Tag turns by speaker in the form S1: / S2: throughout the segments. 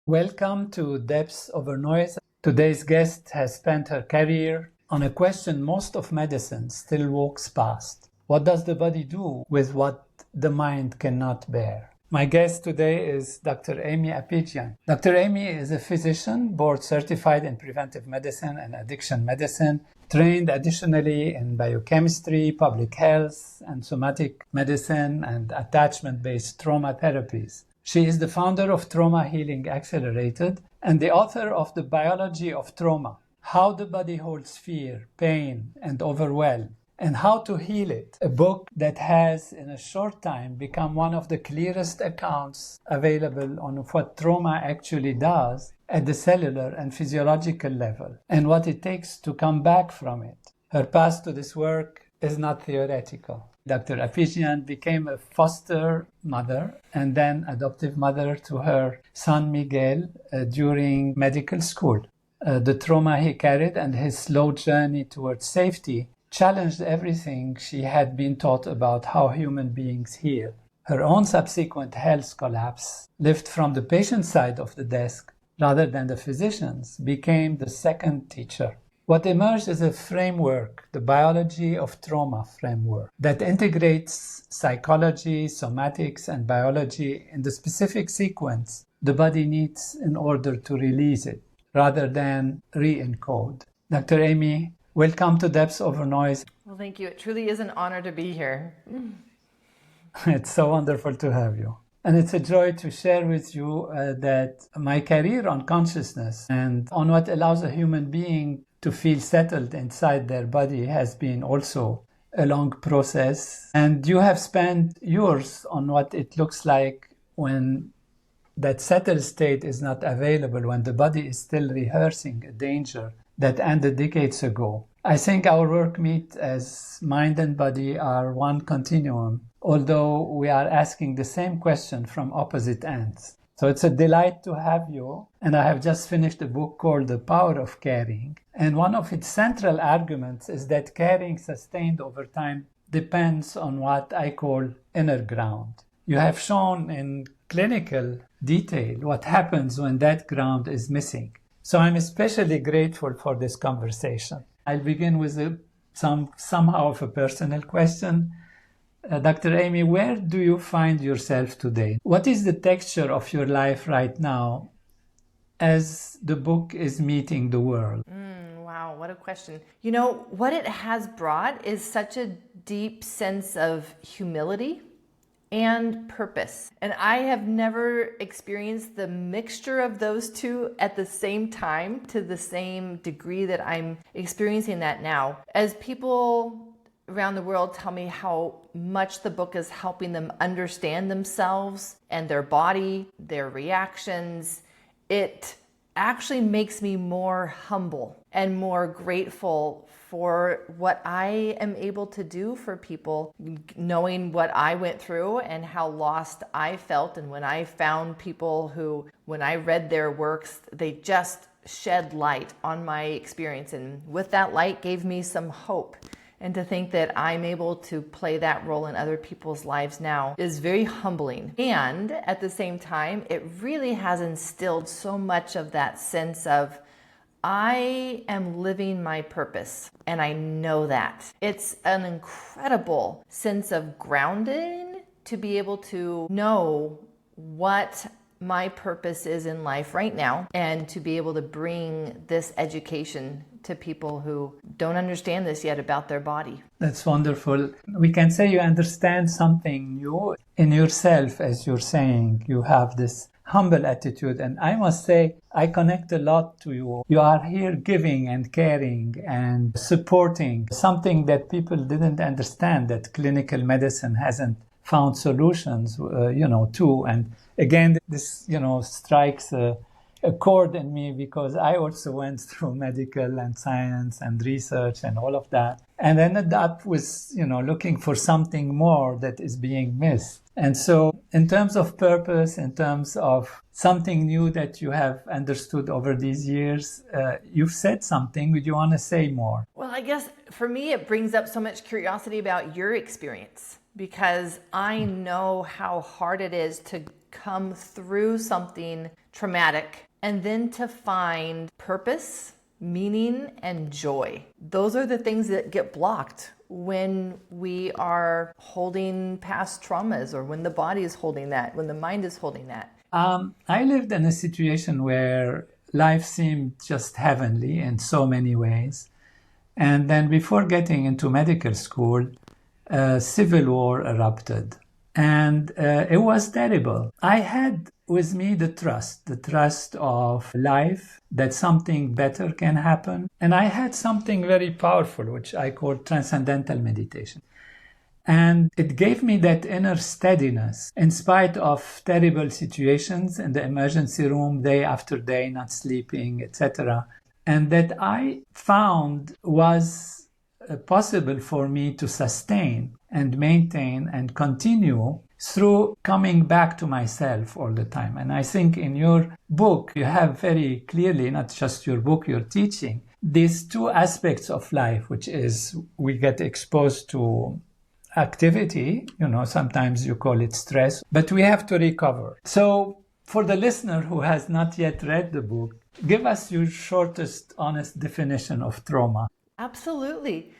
S1: Welcome to Depths Over Noise. Today's guest has spent her career on a question most of medicine still walks past. What does the body do with what the mind cannot bear? My guest today is Dr. Aimie Apigian. Dr. Aimie is a physician, board certified in preventive medicine and addiction medicine, trained additionally in biochemistry, public health, and somatic medicine and attachment-based trauma therapies. She is the founder of Trauma Healing Accelerated and the author of The Biology of Trauma, How the Body Holds Fear, Pain, and Overwhelm, and How to Heal It, a book that has, in a short time, become one of the clearest accounts available on what trauma actually does at the cellular and physiological level, and what it takes to come back from it. Her path to this work is not theoretical. Dr. Apigian became a foster mother and then adoptive mother to her son Miguel during medical school. The trauma he carried and his slow journey towards safety challenged everything she had been taught about how human beings heal. Her own subsequent health collapse, lived from the patient side of the desk rather than the physician's, became the second teacher. What emerged is a framework, the biology of trauma framework, that integrates psychology, somatics, and biology in the specific sequence the body needs in order to release it, rather than re-encode. Dr. Aimie, welcome to Depths Over Noise.
S2: Well, thank you. It truly is an honor to be here.
S1: It's so wonderful to have you. And it's a joy to share with you that my career on consciousness and on what allows a human being to feel settled inside their body has been also a long process. And you have spent yours on what it looks like when that settled state is not available, when the body is still rehearsing a danger that ended decades ago. I think our work meet as mind and body are one continuum, although we are asking the same question from opposite ends. So it's a delight to have you. And I have just finished a book called The Power of Caring. And one of its central arguments is that caring sustained over time depends on what I call inner ground. You have shown in clinical detail what happens when that ground is missing. So I'm especially grateful for this conversation. I'll begin with somehow of a personal question. Dr. Aimie, where do you find yourself today? What is the texture of your life right now as the book is meeting the world?
S2: Wow, what a question. You know, what it has brought is such a deep sense of humility and purpose. And I have never experienced the mixture of those two at the same time to the same degree that I'm experiencing that now. As people around the world tell me how much the book is helping them understand themselves and their body, their reactions, it actually makes me more humble and more grateful for what I am able to do for people, knowing what I went through and how lost I felt. And when I found people who, when I read their works, they just shed light on my experience. And with that light gave me some hope. And to think that I'm able to play that role in other people's lives now is very humbling. And at the same time, it really has instilled so much of that sense of, I am living my purpose, and I know that. It's an incredible sense of grounding to be able to know what my purpose is in life right now, and to be able to bring this education to people who don't understand this yet about their body.
S1: That's wonderful. We can say you understand something new in yourself, as you're saying. You have this humble attitude, and I must say I connect a lot to you. You are here giving and caring and supporting something that people didn't understand, that clinical medicine hasn't found solutions, to. And again, this, strikes a chord in me because I also went through medical and science and research and all of that, and ended up with, looking for something more that is being missed. And so in terms of purpose, in terms of something new that you have understood over these years, you've said something. Would you want to say more?
S2: Well, I guess for me, it brings up so much curiosity about your experience because I know how hard it is to come through something traumatic and then to find purpose, meaning, and joy. Those are the things that get blocked when we are holding past traumas, or when the body is holding that, when the mind is holding that.
S1: I lived in a situation where life seemed just heavenly in so many ways. And then before getting into medical school, civil war erupted. And it was terrible. I had with me the trust of life, that something better can happen. And I had something very powerful, which I call transcendental meditation. And it gave me that inner steadiness in spite of terrible situations in the emergency room, day after day, not sleeping, etc. And that I found was possible for me to sustain and maintain and continue through coming back to myself all the time. And I think in your book, you have very clearly, not just your book, your teaching, these two aspects of life, which is we get exposed to activity, sometimes you call it stress, but we have to recover. So for the listener who has not yet read the book, give us your shortest, honest definition of trauma.
S2: Absolutely.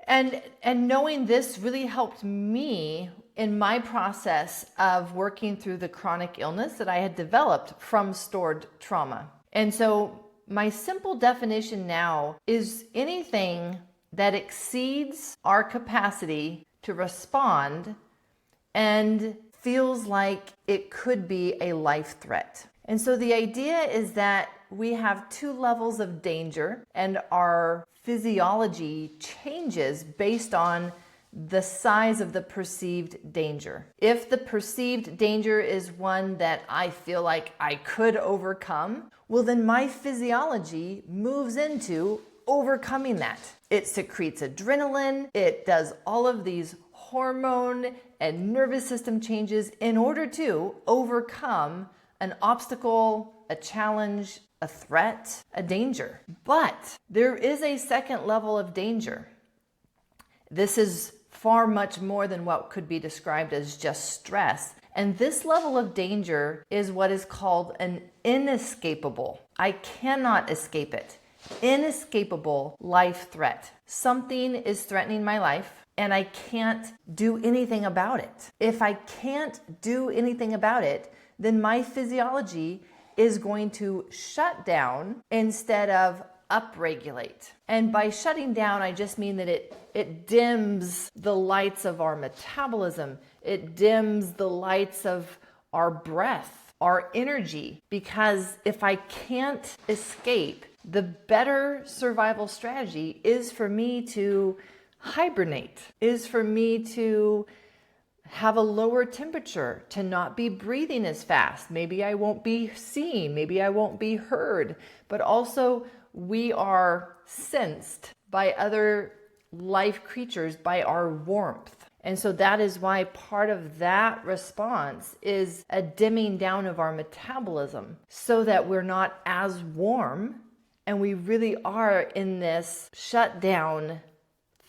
S2: And knowing this really helped me in my process of working through the chronic illness that I had developed from stored trauma. And so my simple definition now is anything that exceeds our capacity to respond and feels like it could be a life threat. And so the idea is that we have two levels of danger, and our physiology changes based on the size of the perceived danger. If the perceived danger is one that I feel like I could overcome, well, then my physiology moves into overcoming that. It secretes adrenaline, it does all of these hormone and nervous system changes in order to overcome an obstacle, a challenge, a threat, a danger. But there is a second level of danger. This is far much more than what could be described as just stress. And this level of danger is what is called an inescapable. I cannot escape it. Inescapable life threat. Something is threatening my life and I can't do anything about it. If I can't do anything about it, then my physiology is going to shut down instead of upregulate. And by shutting down, I just mean that it dims the lights of our metabolism. It dims the lights of our breath, our energy. Because if I can't escape, the better survival strategy is for me to hibernate, is for me to have a lower temperature, to not be breathing as fast. Maybe I won't be seen, maybe I won't be heard, but also we are sensed by other life creatures by our warmth. And so that is why part of that response is a dimming down of our metabolism so that we're not as warm and we really are in this shutdown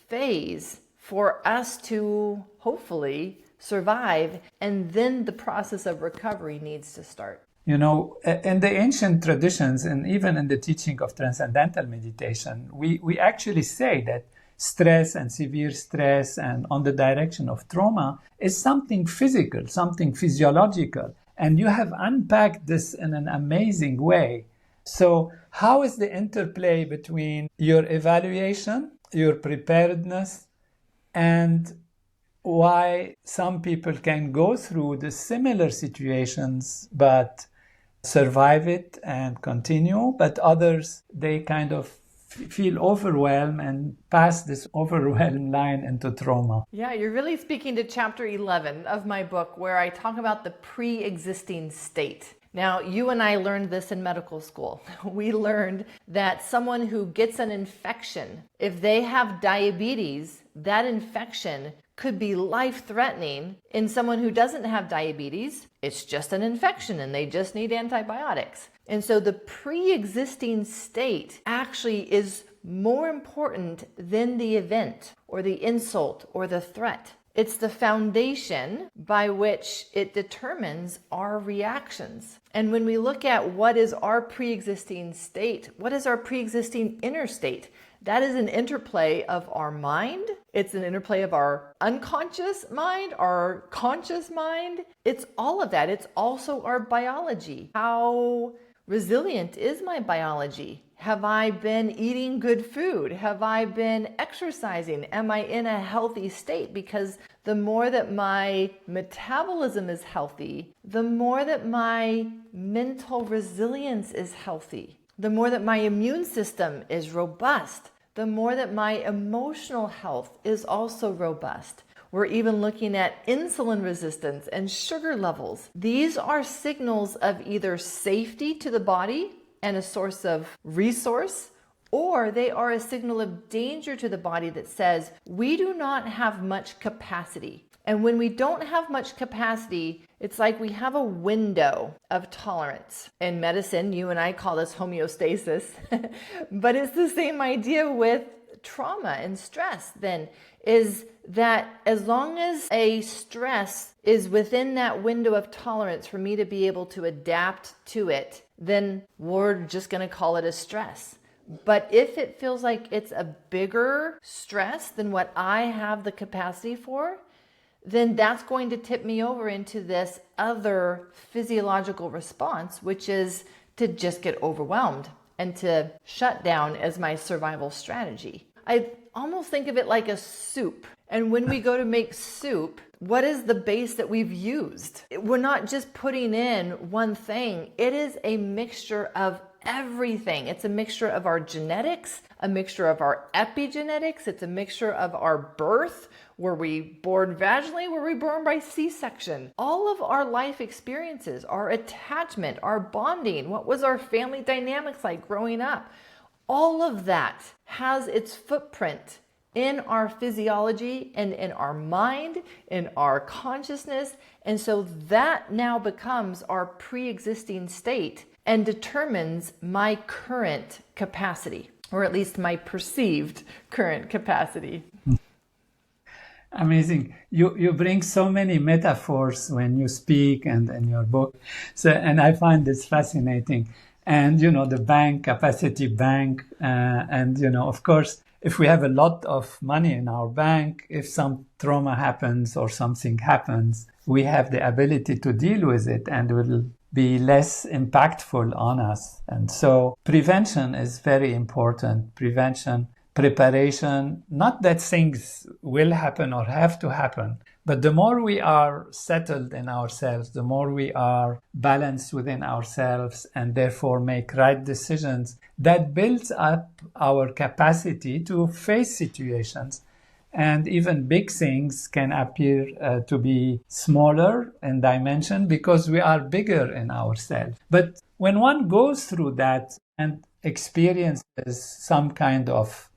S2: phase for us to hopefully survive, and then the process of recovery needs to start.
S1: In the ancient traditions and even in the teaching of transcendental meditation, we actually say that stress and severe stress and on the direction of trauma is something physical, something physiological. And you have unpacked this in an amazing way. So how is the interplay between your evaluation, your preparedness, and why some people can go through the similar situations but survive it and continue, but others, they kind of feel overwhelmed and pass this overwhelmed line into trauma?
S2: Yeah, you're really speaking to chapter 11 of my book, where I talk about the pre-existing state. Now, you and I learned this in medical school. We learned that someone who gets an infection, if they have diabetes, that infection could be life-threatening. In someone who doesn't have diabetes, it's just an infection and they just need antibiotics. And so the pre-existing state actually is more important than the event or the insult or the threat. It's the foundation by which it determines our reactions. And when we look at what is our pre-existing state, what is our pre-existing inner state? That is an interplay of our mind. It's an interplay of our unconscious mind, our conscious mind. It's all of that. It's also our biology. How resilient is my biology? Have I been eating good food? Have I been exercising? Am I in a healthy state? Because the more that my metabolism is healthy, the more that my mental resilience is healthy, the more that my immune system is robust, the more that my emotional health is also robust. We're even looking at insulin resistance and sugar levels. These are signals of either safety to the body and a source of resource, or they are a signal of danger to the body that says we do not have much capacity. And when we don't have much capacity, it's like we have a window of tolerance. In medicine, you and I call this homeostasis, but it's the same idea with trauma and stress then, is that as long as a stress is within that window of tolerance for me to be able to adapt to it, then we're just going to call it a stress. But if it feels like it's a bigger stress than what I have the capacity for, then that's going to tip me over into this other physiological response, which is to just get overwhelmed and to shut down as my survival strategy. I almost think of it like a soup. And when we go to make soup, what is the base that we've used? We're not just putting in one thing. It is a mixture of everything. It's a mixture of our genetics, a mixture of our epigenetics. It's a mixture of our birth. Were we born vaginally? Were we born by C-section? All of our life experiences, our attachment, our bonding, what was our family dynamics like growing up? All of that has its footprint in our physiology and in our mind, in our consciousness. And so that now becomes our pre-existing state and determines my current capacity, or at least my perceived current capacity.
S1: Amazing. You bring so many metaphors when you speak and in your book. And I find this fascinating. And, the bank, capacity bank, of course, if we have a lot of money in our bank, if some trauma happens or something happens, we have the ability to deal with it and it will be less impactful on us. And so prevention is very important. Prevention, preparation, not that things will happen or have to happen, but the more we are settled in ourselves, the more we are balanced within ourselves and therefore make right decisions, that builds up our capacity to face situations. And even big things can appear to be smaller in dimension because we are bigger in ourselves. But when one goes through that and experiences some kind of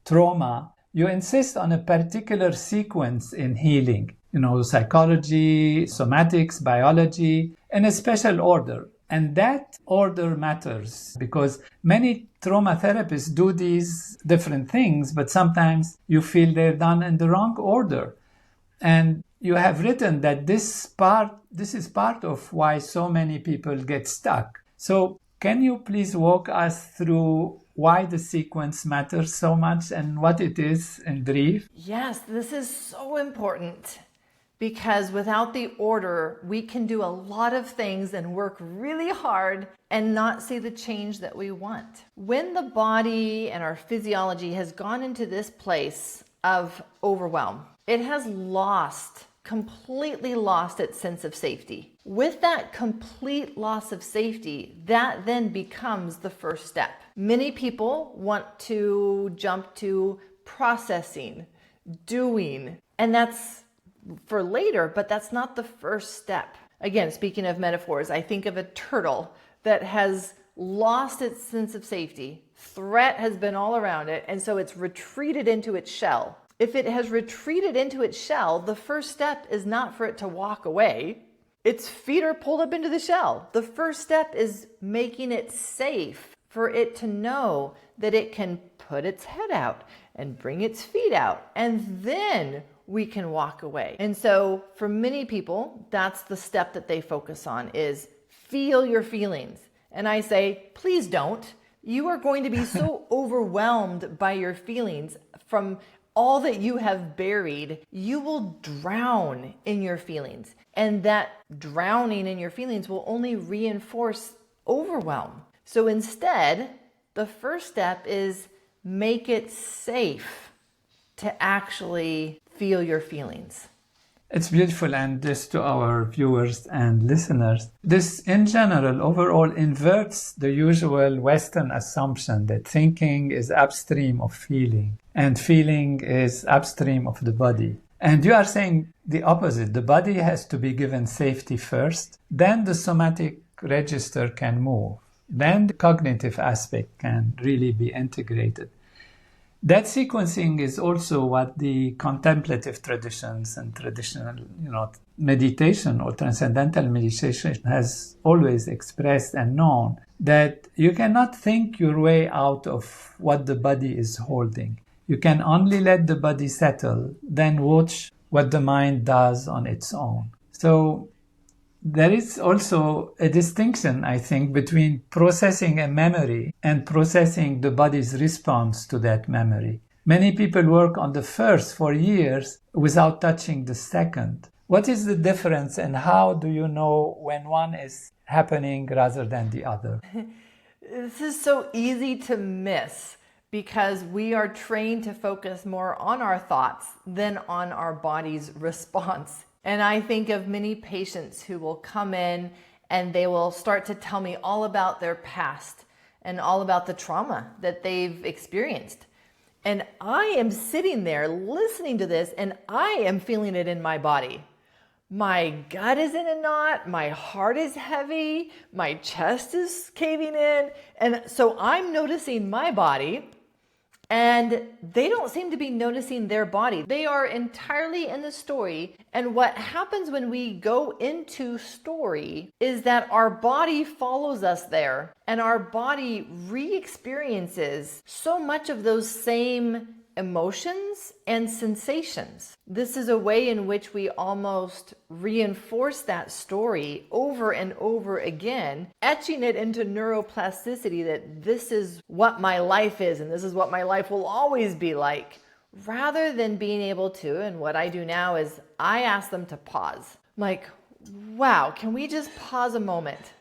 S1: trauma, you insist on a particular sequence in healing, psychology, somatics, biology, in a special order. And that order matters because many trauma therapists do these different things, but sometimes you feel they're done in the wrong order. And you have written that this is part of why so many people get stuck. So can you please walk us through why the sequence matters so much and what it is in brief?
S2: Yes, this is so important because without the order, we can do a lot of things and work really hard and not see the change that we want. When the body and our physiology has gone into this place of overwhelm, it has completely lost its sense of safety. With that complete loss of safety, that then becomes the first step. Many people want to jump to processing, doing, and that's for later, but that's not the first step. Again, speaking of metaphors, I think of a turtle that has lost its sense of safety. Threat has been all around it, and so it's retreated into its shell. If it has retreated into its shell, the first step is not for it to walk away. Its feet are pulled up into the shell. The first step is making it safe for it to know that it can put its head out and bring its feet out. And then we can walk away. And so for many people, that's the step that they focus on, is feel your feelings. And I say, please don't. You are going to be so overwhelmed by your feelings from all that you have buried. You will drown in your feelings. And that drowning in your feelings will only reinforce overwhelm. So instead, the first step is make it safe to actually feel your feelings.
S1: It's beautiful, and just to our viewers and listeners, this in general overall inverts the usual Western assumption that thinking is upstream of feeling and feeling is upstream of the body. And you are saying the opposite. The body has to be given safety first, then the somatic register can move, then the cognitive aspect can really be integrated. That sequencing is also what the contemplative traditions and traditional, meditation or transcendental meditation has always expressed and known, that you cannot think your way out of what the body is holding. You can only let the body settle, then watch what the mind does on its own. So there is also a distinction, I think, between processing a memory and processing the body's response to that memory. Many people work on the first for years without touching the second. What is the difference, and how do you know when one is happening rather than the other?
S2: This is so easy to miss because we are trained to focus more on our thoughts than on our body's response. And I think of many patients who will come in and they will start to tell me all about their past and all about the trauma that they've experienced. And I am sitting there listening to this and I am feeling it in my body. My gut is in a knot, my heart is heavy, my chest is caving in. And so I'm noticing my body, and they don't seem to be noticing their body. They are entirely in the story. And what happens when we go into story is that our body follows us there, and our body re-experiences so much of those same emotions and sensations. This is a way in which we almost reinforce that story over and over again, etching it into neuroplasticity that this is what my life is and this is what my life will always be like, rather than being able to, and what I do now is I ask them to pause. I'm like, wow, can we just pause a moment?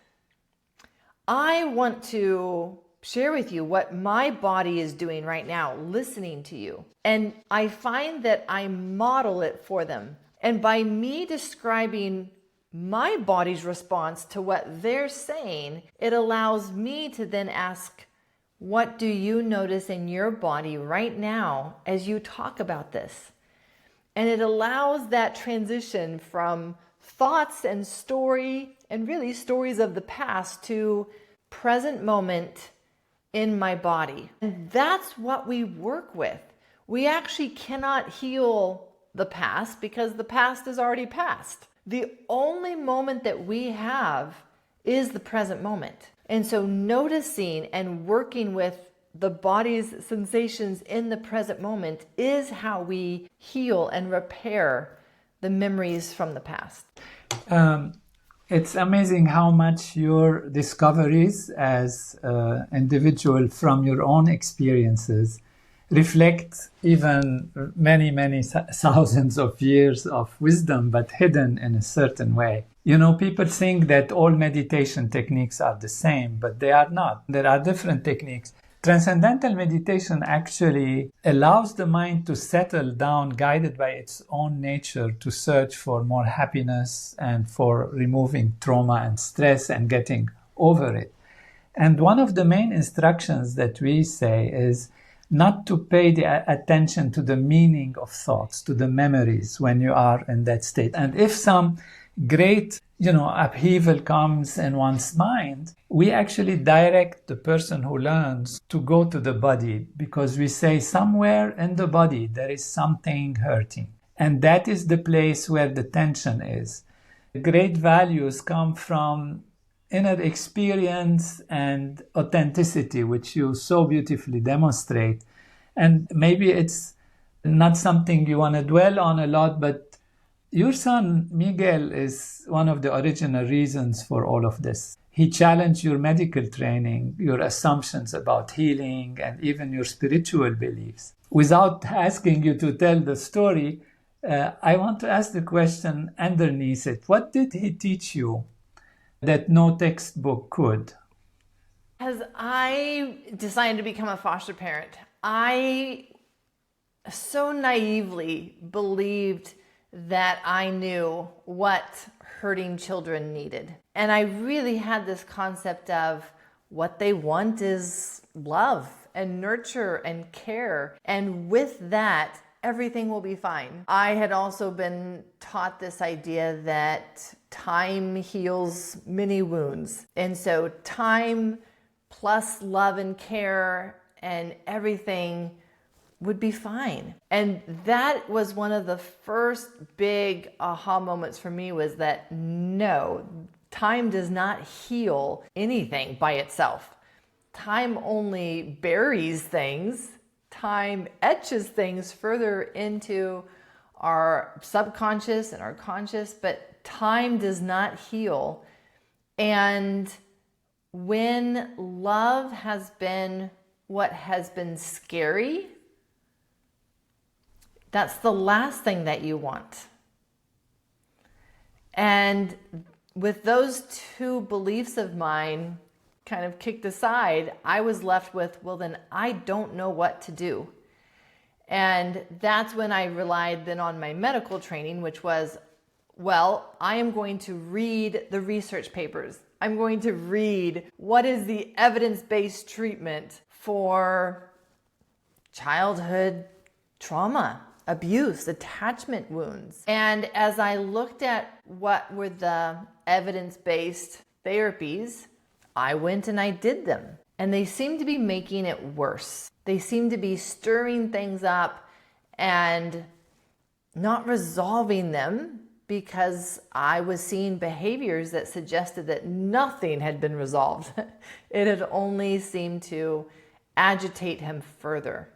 S2: I want to share with you what my body is doing right now, listening to you. And I find that I model it for them. And by me describing my body's response to what they're saying, it allows me to then ask, what do you notice in your body right now as you talk about this? And it allows that transition from thoughts and story, and really stories of the past, to present moment in my body. And that's what we work with. We actually cannot heal the past because the past is already past. The only moment that we have is the present moment. And so noticing and working with the body's sensations in the present moment is how we heal and repair the memories from the past.
S1: It's amazing how much your discoveries as an individual from your own experiences reflect even many, many thousands of years of wisdom, but hidden in a certain way. People think that all meditation techniques are the same, but they are not. There are different techniques. Transcendental meditation actually allows the mind to settle down, guided by its own nature, to search for more happiness and for removing trauma and stress and getting over it. And one of the main instructions that we say is not to pay the attention to the meaning of thoughts, to the memories when you are in that state. And if some great upheaval comes in one's mind, we actually direct the person who learns to go to the body, because we say somewhere in the body there is something hurting. And that is the place where the tension is. Great values come from inner experience and authenticity, which you so beautifully demonstrate. And maybe it's not something you want to dwell on a lot, but your son, Miguel, is one of the original reasons for all of this. He challenged your medical training, your assumptions about healing, and even your spiritual beliefs. Without asking you to tell the story, I want to ask the question underneath it. What did he teach you that no textbook could?
S2: As I decided to become a foster parent, I so naively believed that I knew what hurting children needed. And I really had this concept of what they want is love and nurture and care. And with that, everything will be fine. I had also been taught this idea that time heals many wounds. And so time plus love and care and everything would be fine. And that was one of the first big aha moments for me, was that no, time does not heal anything by itself. Time only buries things. Time etches things further into our subconscious and our conscious, but time does not heal. And when love has been what has been scary, that's the last thing that you want. And with those two beliefs of mine kind of kicked aside, I was left with, well, then I don't know what to do. And that's when I relied then on my medical training, which was, well, I am going to read the research papers. I'm going to read what is the evidence-based treatment for childhood trauma, abuse, attachment wounds. And as I looked at what were the evidence-based therapies, I went and I did them. And they seemed to be making it worse. They seemed to be stirring things up and not resolving them, because I was seeing behaviors that suggested that nothing had been resolved. It had only seemed to agitate him further.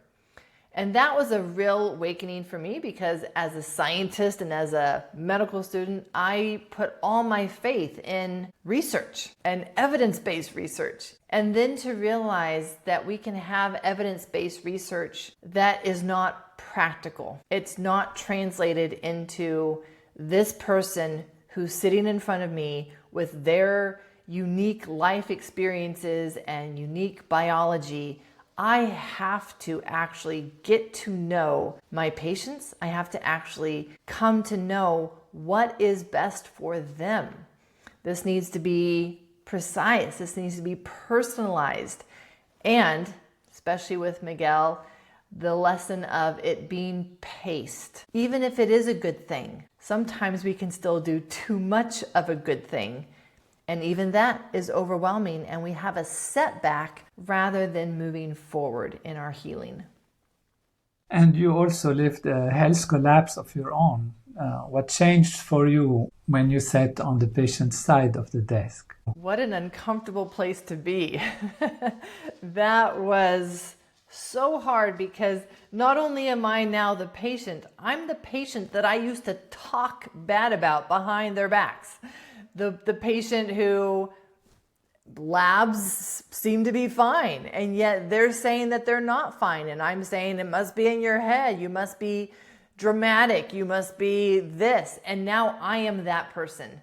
S2: And that was a real awakening for me, because as a scientist and as a medical student, I put all my faith in research and evidence-based research. And then to realize that we can have evidence-based research that is not practical. It's not translated into this person who's sitting in front of me with their unique life experiences and unique biology. I have to actually get to know my patients. I have to actually come to know what is best for them. This needs to be precise. This needs to be personalized. And especially with Miguel, the lesson of it being paced. Even if it is a good thing, sometimes we can still do too much of a good thing. And even that is overwhelming, and we have a setback rather than moving forward in our healing.
S1: And you also lived a health collapse of your own. What changed for you when you sat on the patient's side of the desk?
S2: What an uncomfortable place to be. That was so hard, because not only am I now the patient, I'm the patient that I used to talk bad about behind their backs. The patient who labs seem to be fine, and yet they're saying that they're not fine. And I'm saying it must be in your head. You must be dramatic. You must be this. And now I am that person.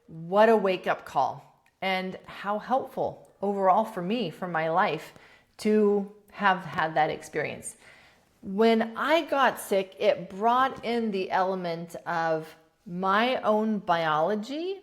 S2: What a wake-up call. And how helpful overall for me, for my life, to have had that experience. When I got sick, it brought in the element of my own biology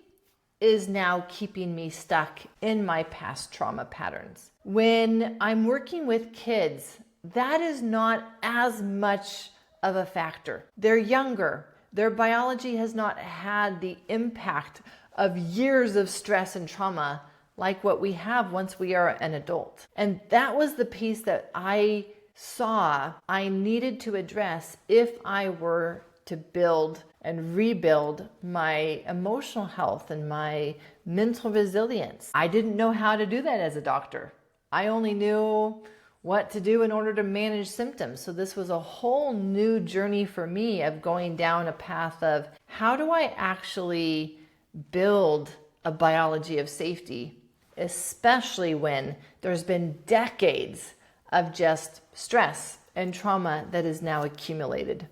S2: is now keeping me stuck in my past trauma patterns. When I'm working with kids, that is not as much of a factor. They're younger. Their biology has not had the impact of years of stress and trauma like what we have once we are an adult. And that was the piece that I saw I needed to address if I were to build and rebuild my emotional health and my mental resilience. I didn't know how to do that as a doctor. I only knew what to do in order to manage symptoms. So this was a whole new journey for me of going down a path of how do I actually build a biology of safety, especially when there's been decades of just stress and trauma that is now accumulated.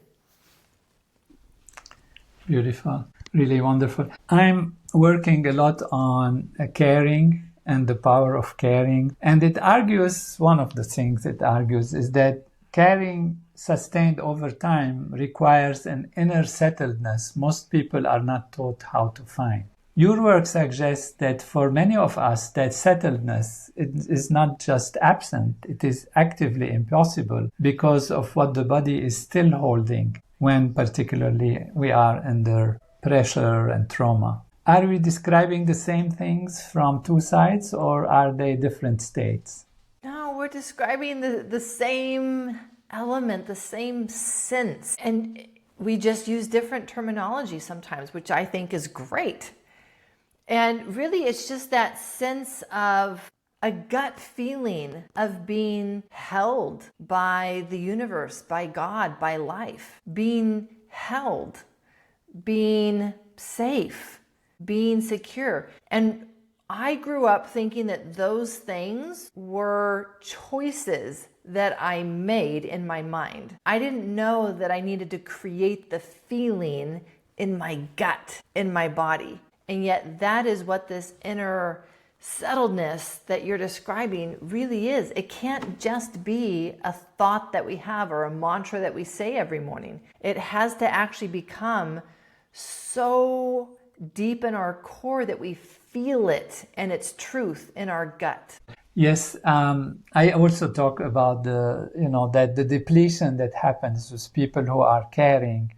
S1: Beautiful, really wonderful. I'm working a lot on caring and the power of caring. And it argues, one of the things it argues is that caring sustained over time requires an inner settledness most people are not taught how to find. Your work suggests that for many of us, that settledness is not just absent, it is actively impossible because of what the body is still holding when particularly we are under pressure and trauma. Are we describing the same things from two sides, or are they different states?
S2: No, we're describing the same element, the same sense. And we just use different terminology sometimes, which I think is great. And really, it's just that sense of a gut feeling of being held by the universe, by God, by life, being held, being safe, being secure. And I grew up thinking that those things were choices that I made in my mind. I didn't know that I needed to create the feeling in my gut, in my body. And yet that is what this inner settledness that you're describing really is. It can't just be a thought that we have or a mantra that we say every morning. It has to actually become so deep in our core that we feel it and its truth in our gut.
S1: Yes, I also talk about that the depletion that happens with people who are caring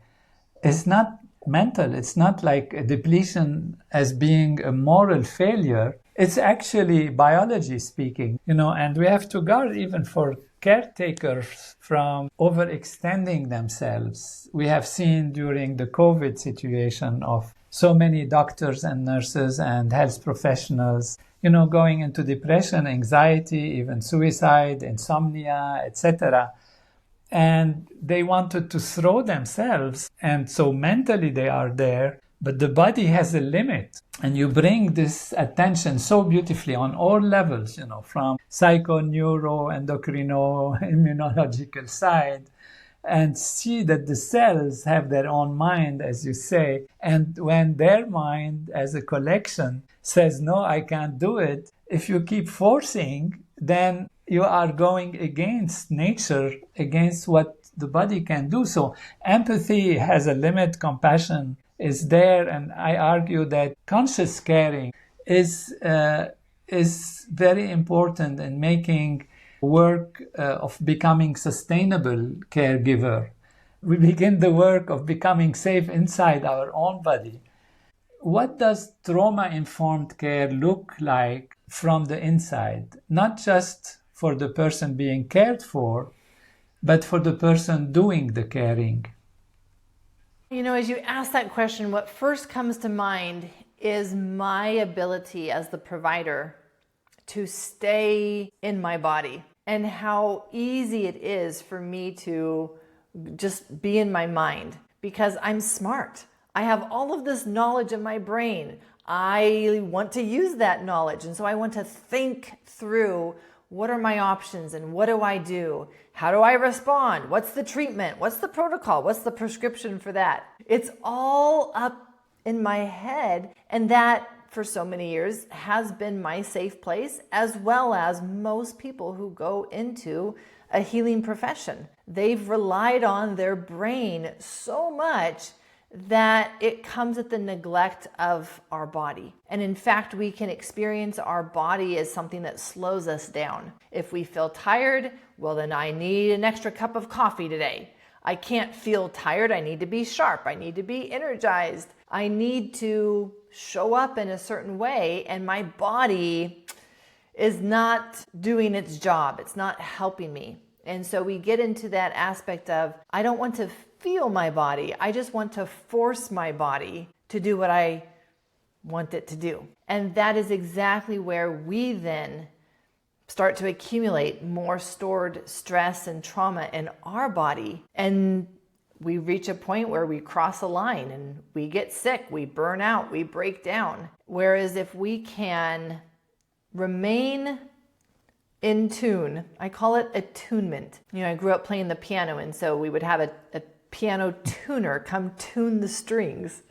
S1: is not mental. It's not like a depletion as being a moral failure. It's actually biology speaking, and we have to guard even for caretakers from overextending themselves. We have seen during the COVID situation of so many doctors and nurses and health professionals, going into depression, anxiety, even suicide, insomnia, etc. And they wanted to throw themselves. And so mentally they are there, but the body has a limit. And you bring this attention so beautifully on all levels, from psycho, neuro, endocrino, immunological side, and see that the cells have their own mind, as you say. And when their mind as a collection says, no, I can't do it, if you keep forcing, then you are going against nature, against what the body can do. So empathy has a limit, compassion is there, and I argue that conscious caring is very important in making work of becoming sustainable caregiver. We begin the work of becoming safe inside our own body. What does trauma-informed care look like from the inside? Not just for the person being cared for, but for the person doing the caring.
S2: As you ask that question, what first comes to mind is my ability as the provider to stay in my body, and how easy it is for me to just be in my mind because I'm smart. I have all of this knowledge in my brain. I want to use that knowledge, and so I want to think through what are my options and what do I do? How do I respond? What's the treatment? What's the protocol? What's the prescription for that? It's all up in my head, and that for so many years has been my safe place, as well as most people who go into a healing profession. They've relied on their brain so much that it comes at the neglect of our body. And in fact, we can experience our body as something that slows us down. If we feel tired, well, then I need an extra cup of coffee today. I can't feel tired. I need to be sharp. I need to be energized. I need to show up in a certain way, and my body is not doing its job. It's not helping me. And so we get into that aspect of, I don't want to feel my body. I just want to force my body to do what I want it to do. And that is exactly where we then start to accumulate more stored stress and trauma in our body. And we reach a point where we cross a line and we get sick, we burn out, we break down. Whereas if we can remain in tune, I call it attunement. I grew up playing the piano, and so we would have a piano tuner come tune the strings.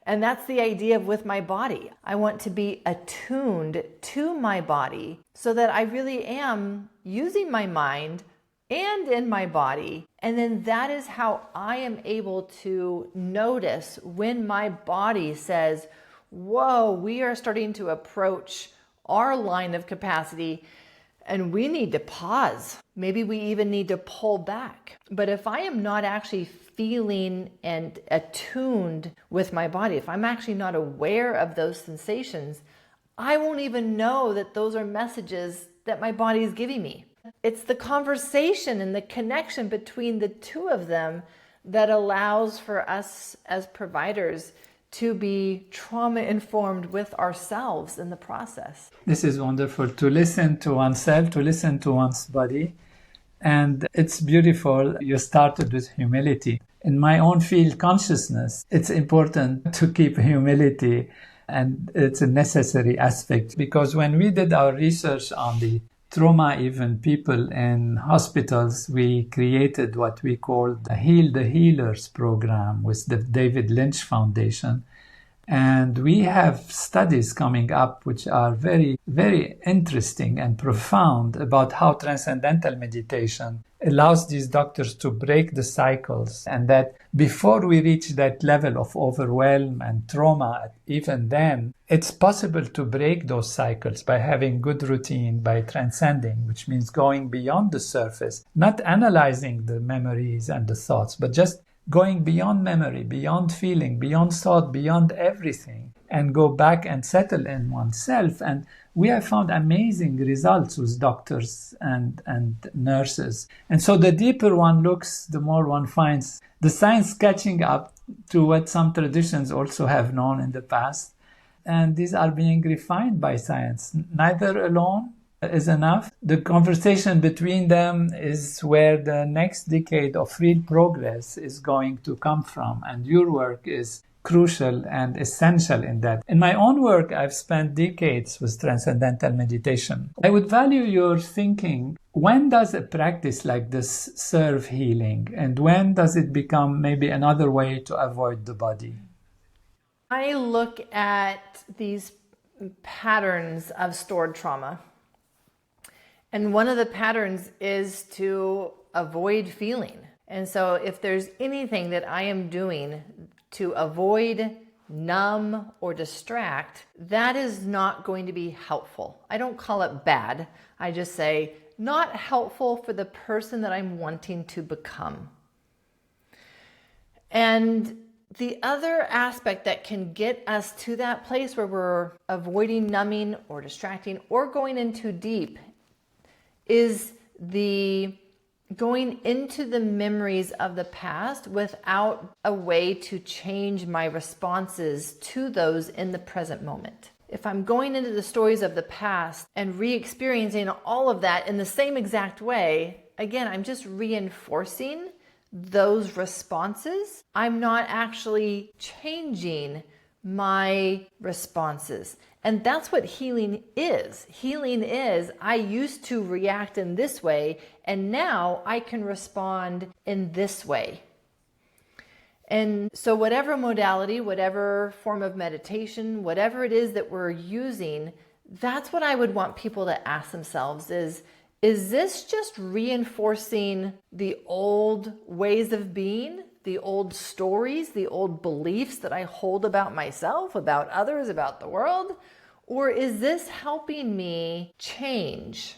S2: And that's the idea with my body. I want to be attuned to my body so that I really am using my mind and in my body. And then that is how I am able to notice when my body says, whoa, we are starting to approach our line of capacity and we need to pause. Maybe we even need to pull back. But if I am not actually feeling and attuned with my body, if I'm actually not aware of those sensations, I won't even know that those are messages that my body is giving me. It's the conversation and the connection between the two of them that allows for us as providers to be trauma-informed with ourselves in the process.
S1: This is wonderful, to listen to oneself, to listen to one's body. And it's beautiful. You started with humility. In my own field, consciousness, it's important to keep humility, and it's a necessary aspect, because when we did our research on the trauma-even people in hospitals, we created what we called the Heal the Healers program with the David Lynch Foundation. And we have studies coming up which are very, very interesting and profound about how transcendental meditation allows these doctors to break the cycles, and that before we reach that level of overwhelm and trauma, even then, it's possible to break those cycles by having good routine, by transcending, which means going beyond the surface, not analyzing the memories and the thoughts, but just going beyond memory, beyond feeling, beyond thought, beyond everything, and go back and settle in oneself. And we have found amazing results with doctors and nurses. And so the deeper one looks, the more one finds the science catching up to what some traditions also have known in the past. And these are being refined by science. Neither alone is enough. The conversation between them is where the next decade of real progress is going to come from. And your work is crucial and essential in that. In my own work, I've spent decades with transcendental meditation. I would value your thinking. When does a practice like this serve healing? And when does it become maybe another way to avoid the body?
S2: I look at these patterns of stored trauma. And one of the patterns is to avoid feeling. And so if there's anything that I am doing to avoid, numb, or distract, that is not going to be helpful. I don't call it bad. I just say not helpful for the person that I'm wanting to become. And the other aspect that can get us to that place where we're avoiding, numbing, or distracting, or going in too deep is the going into the memories of the past without a way to change my responses to those in the present moment. If I'm going into the stories of the past and re-experiencing all of that in the same exact way, again, I'm just reinforcing those responses. I'm not actually changing my responses. And that's what healing is. Healing is, I used to react in this way, and now I can respond in this way. And so whatever modality, whatever form of meditation, whatever it is that we're using, that's what I would want people to ask themselves is this just reinforcing the old ways of being, the old stories, the old beliefs that I hold about myself, about others, about the world? Or is this helping me change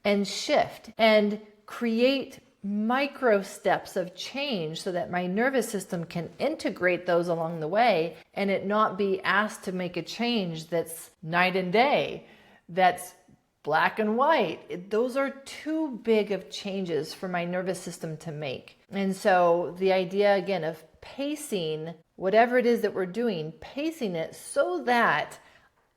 S2: and shift and create micro steps of change so that my nervous system can integrate those along the way and it not be asked to make a change that's night and day, that's black and white? Those are too big of changes for my nervous system to make. And so the idea, again, of pacing whatever it is that we're doing, pacing it so that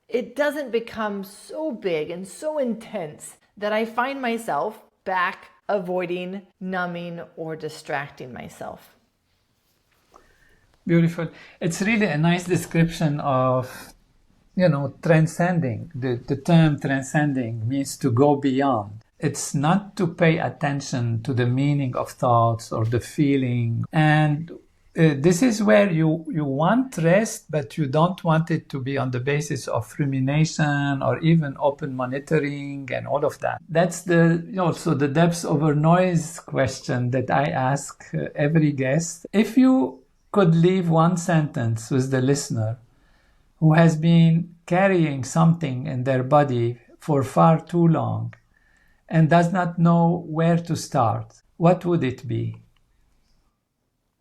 S2: it doesn't become so big and so intense that I find myself back avoiding, numbing, or distracting myself.
S1: Beautiful. It's really a nice description of, transcending. The term transcending means to go beyond. It's not to pay attention to the meaning of thoughts or the feeling. And this is where you want rest, but you don't want it to be on the basis of rumination or even open monitoring and all of that. That's also the depths over noise question that I ask every guest. If you could leave one sentence with the listener who has been carrying something in their body for far too long and does not know where to start, what would it be?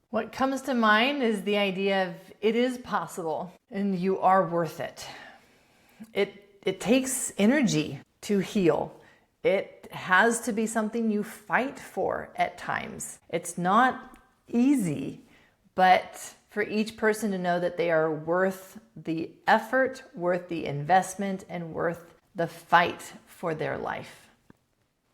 S2: What comes to mind is the idea of it is possible and you are worth it. It takes energy to heal. It has to be something you fight for at times. It's not easy, but for each person to know that they are worth the effort, worth the investment, and worth the fight for their life.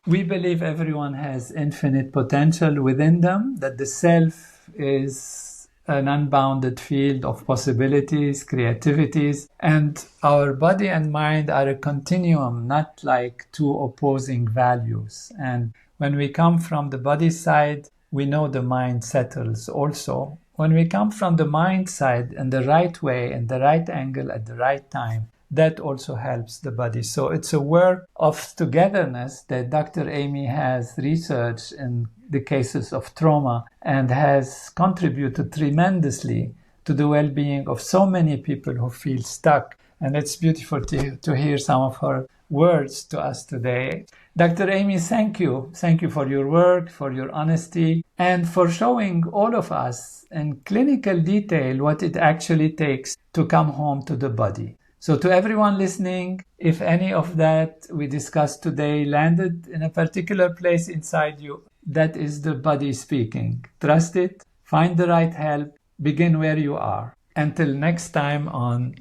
S1: We believe everyone has infinite potential within them, that the self is an unbounded field of possibilities, creativities, and our body and mind are a continuum, not like two opposing values. And when we come from the body side, we know the mind settles also. When we come from the mind side in the right way, in the right angle, at the right time, that also helps the body. So it's a work of togetherness that Dr. Aimie has researched in the cases of trauma and has contributed tremendously to the well-being of so many people who feel stuck. And it's beautiful to hear some of her words to us today. Dr. Aimie, thank you. Thank you for your work, for your honesty, and for showing all of us in clinical detail what it actually takes to come home to the body. So to everyone listening, if any of that we discussed today landed in a particular place inside you, that is the body speaking. Trust it, find the right help, begin where you are. Until next time on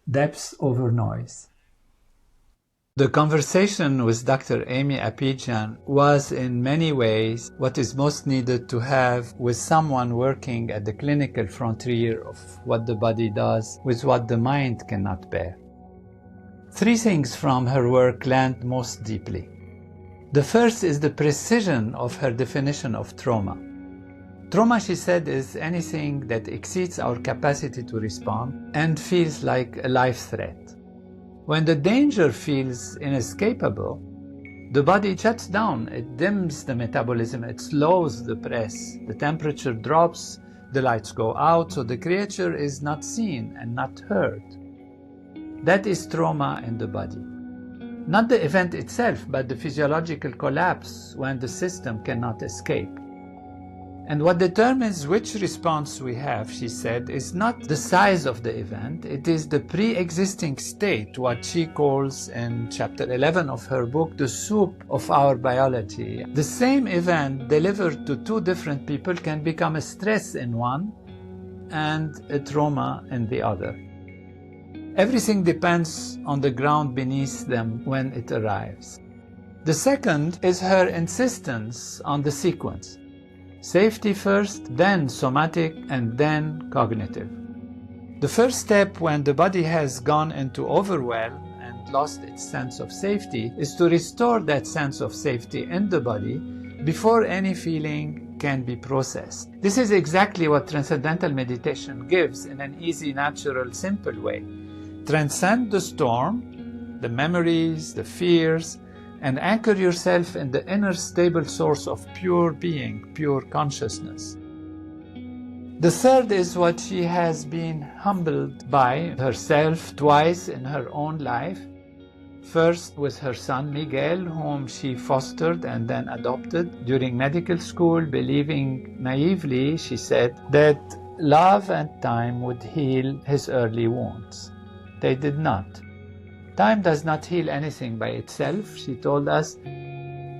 S1: Depths Over Noise. The conversation with Dr. Aimie Apigian was in many ways what is most needed to have with someone working at the clinical frontier of what the body does with what the mind cannot bear. Three things from her work land most deeply. The first is the precision of her definition of trauma. Trauma, she said, is anything that exceeds our capacity to respond and feels like a life threat. When the danger feels inescapable, the body shuts down, it dims the metabolism, it slows the press, the temperature drops, the lights go out, so the creature is not seen and not heard. That is trauma in the body. Not the event itself, but the physiological collapse when the system cannot escape. And what determines which response we have, she said, is not the size of the event, it is the pre-existing state, what she calls in chapter 11 of her book, the soup of our biology. The same event delivered to two different people can become a stress in one and a trauma in the other. Everything depends on the ground beneath them when it arrives. The second is her insistence on the sequence. Safety first, then somatic, and then cognitive. The first step when the body has gone into overwhelm and lost its sense of safety is to restore that sense of safety in the body before any feeling can be processed. This is exactly what transcendental meditation gives in an easy, natural, simple way. Transcend the storm, the memories, the fears, and anchor yourself in the inner stable source of pure being, pure consciousness. The third is what she has been humbled by herself twice in her own life. First with her son Miguel, whom she fostered and then adopted during medical school, believing naively, she said, that love and time would heal his early wounds. They did not. Time does not heal anything by itself, she told us.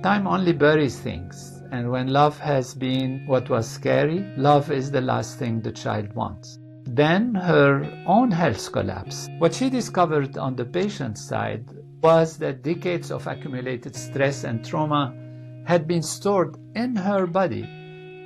S1: Time only buries things, and when love has been what was scary, love is the last thing the child wants. Then her own health collapsed. What she discovered on the patient side was that decades of accumulated stress and trauma had been stored in her body,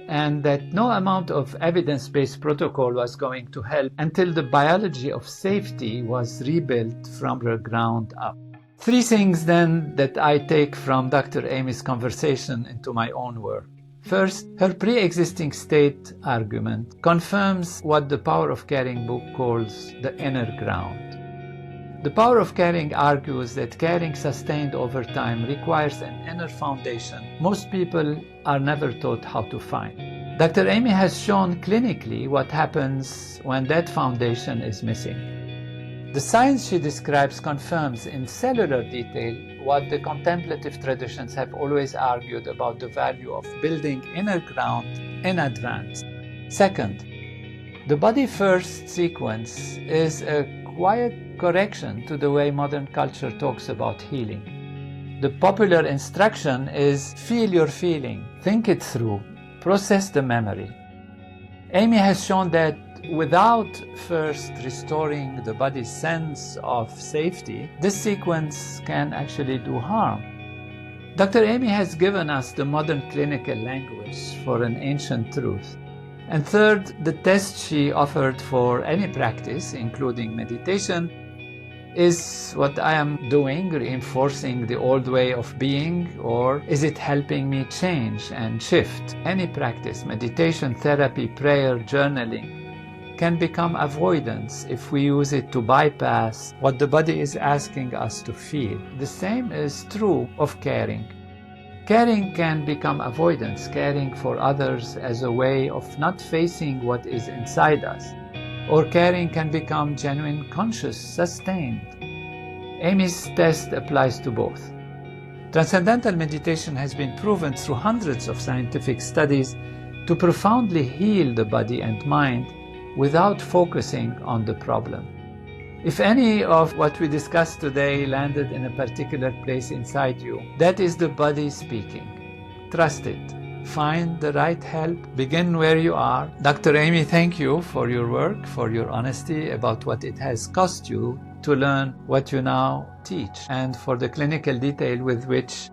S1: and that no amount of evidence-based protocol was going to help until the biology of safety was rebuilt from the ground up. 3 things then that I take from Dr. Aimie's conversation into my own work. First, her pre-existing state argument confirms what the Power of Caring book calls the inner ground. The Power of Caring argues that caring sustained over time requires an inner foundation most people are never taught how to find. Dr. Aimie has shown clinically what happens when that foundation is missing. The science she describes confirms in cellular detail what the contemplative traditions have always argued about the value of building inner ground in advance. Second, the body first sequence is a quiet correction to the way modern culture talks about healing. The popular instruction is feel your feeling, think it through, process the memory. Aimie has shown that without first restoring the body's sense of safety, this sequence can actually do harm. Dr. Aimie has given us the modern clinical language for an ancient truth. And third, the test she offered for any practice, including meditation, is what I am doing reinforcing the old way of being, or is it helping me change and shift? Any practice, meditation, therapy, prayer, journaling, can become avoidance if we use it to bypass what the body is asking us to feel. The same is true of caring. Caring can become avoidance, caring for others as a way of not facing what is inside us. Or caring can become genuine, conscious, sustained. Aimie's test applies to both. Transcendental meditation has been proven through hundreds of scientific studies to profoundly heal the body and mind without focusing on the problem. If any of what we discussed today landed in a particular place inside you, that is the body speaking. Trust it. Find the right help. Begin where you are. Dr. Aimie, thank you for your work, for your honesty about what it has cost you to learn what you now teach, and for the clinical detail with which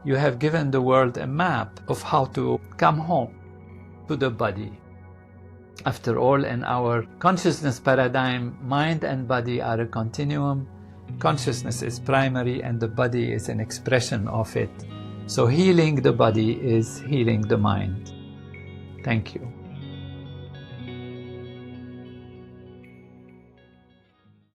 S1: you have given the world a map of how to come home to the body. After all, in our consciousness paradigm, mind and body are a continuum. Consciousness is primary and the body is an expression of it. So healing the body is healing the mind. Thank you.